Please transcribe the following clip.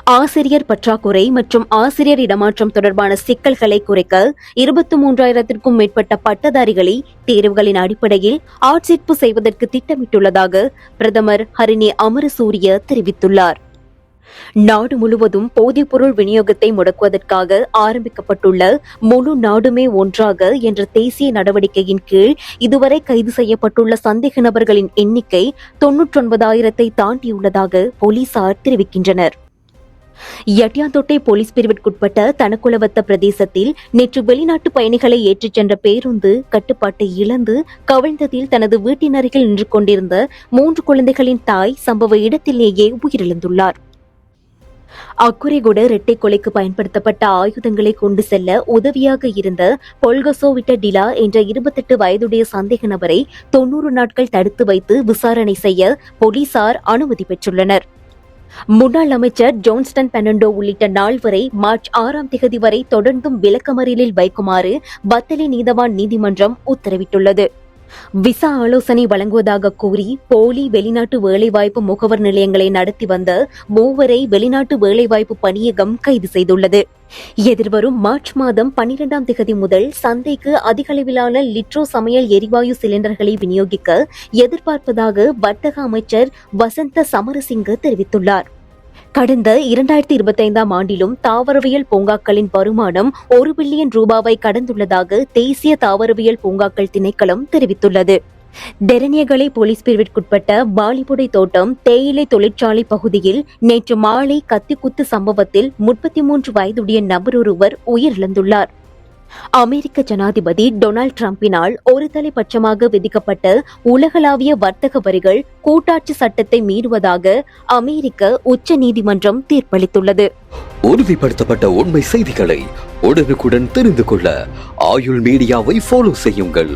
ஆசிரியர் பற்றாக்குறை மற்றும் ஆசிரியர் இடமாற்றம் தொடர்பான சிக்கல்களை குறைக்க 23,000க்கும் மேற்பட்ட பட்டதாரிகளை தேர்வுகளின் அடிப்படையில் ஆட்சேர்ப்பு செய்வதற்கு திட்டமிட்டுள்ளதாக பிரதமர் ஹரிணி அமரசூரிய தெரிவித்துள்ளார். நாடு முழுவதும் போதைப்பொருள் விநியோகத்தை முடக்குவதற்காக ஆரம்பிக்கப்பட்டுள்ள முழு நாடுமே ஒன்றாக என்ற தேசிய நடவடிக்கையின் கீழ் இதுவரை கைது செய்யப்பட்டுள்ள சந்தேக நபர்களின் எண்ணிக்கை 99,000 தாண்டியுள்ளதாக போலீசார் தெரிவிக்கின்றனர். யட்டியாந்தோட்டை போலீஸ் பிரிவிற்குட்பட்ட தனக்குலவத்த பிரதேசத்தில் நேற்று வெளிநாட்டு பயணிகளை ஏற்றிச் சென்ற பேருந்து கட்டுப்பாட்டை இழந்து கவிழ்ந்ததில் தனது வீட்டின் அருகில் நின்று கொண்டிருந்த 3 குழந்தைகளின் தாய் சம்பவ இடத்திலேயே உயிரிழந்துள்ளார். அக்குரைகுட இரட்டை கொலைக்கு பயன்படுத்தப்பட்ட ஆயுதங்களை கொண்டு செல்ல உதவியாக இருந்த பொல்கசோவிட்ட டிலா என்ற 28 வயதுடைய சந்தேக நபரை 90 நாட்கள் தடுத்து வைத்து விசாரணை செய்ய போலீசார் அனுமதி பெற்றுள்ளனர். முன்னாள் அமைச்சர் ஜோன்ஸ்டன் பெர்னாண்டோ உள்ளிட்ட நால்வரை மார்ச் 6ஆம் தேதி வரை தொடர்ந்தும் விளக்கமறியலில் வைக்குமாறு பத்தலை நீதவான் நீதிமன்றம் உத்தரவிட்டுள்ளது. விசா ஆலோசனை வழங்குவதாக கூறி போலி வெளிநாட்டு வேலைவாய்ப்பு முகவர் நிலையங்களை நடத்தி வந்த 3 வெளிநாட்டு வேலைவாய்ப்பு பணியகம் கைது செய்துள்ளது. எதிர்வரும் மார்ச் மாதம் 12ஆம் தேதி முதல் சந்தைக்கு அதிக அளவிலான லிட்ரோ சமையல் எரிவாயு சிலிண்டர்களை விநியோகிக்க எதிர்பார்ப்பதாக வர்த்தக அமைச்சர் வசந்த சமரசிங்க தெரிவித்துள்ளார். கடந்த 2025ஆம் ஆண்டிலும் தாவரவியல் பூங்காக்களின் வருமானம் 1 பில்லியன் ரூபாவை கடந்துள்ளதாக தேசிய தாவரவியல் பூங்காக்கள் திணைக்களம் தெரிவித்துள்ளது. டெரனியகலை போலீஸ் பிரிவிற்குட்பட்ட பாலிபுடை தோட்டம் தேயிலை தொழிற்சாலை பகுதியில் நேற்று மாலை கத்திக்குத்து சம்பவத்தில் 33 வயதுடைய நபர் ஒருவர் உயிரிழந்துள்ளார். அமெரிக்க ஜனாதிபதி டொனால்டு டிரம்பினால் ஒரு தலைபட்சமாக விதிக்கப்பட்ட உலகளாவிய வர்த்தக வரிகள் கூட்டாட்சி சட்டத்தை மீறுவதாக அமெரிக்க உச்ச நீதிமன்றம் தீர்ப்பளித்துள்ளது. உறுதிப்படுத்தப்பட்ட உண்மை செய்திகளை உடனுக்குடன் தெரிந்து கொள்ள ஆயுள் மீடியாவை ஃபாலோ செய்யுங்கள்.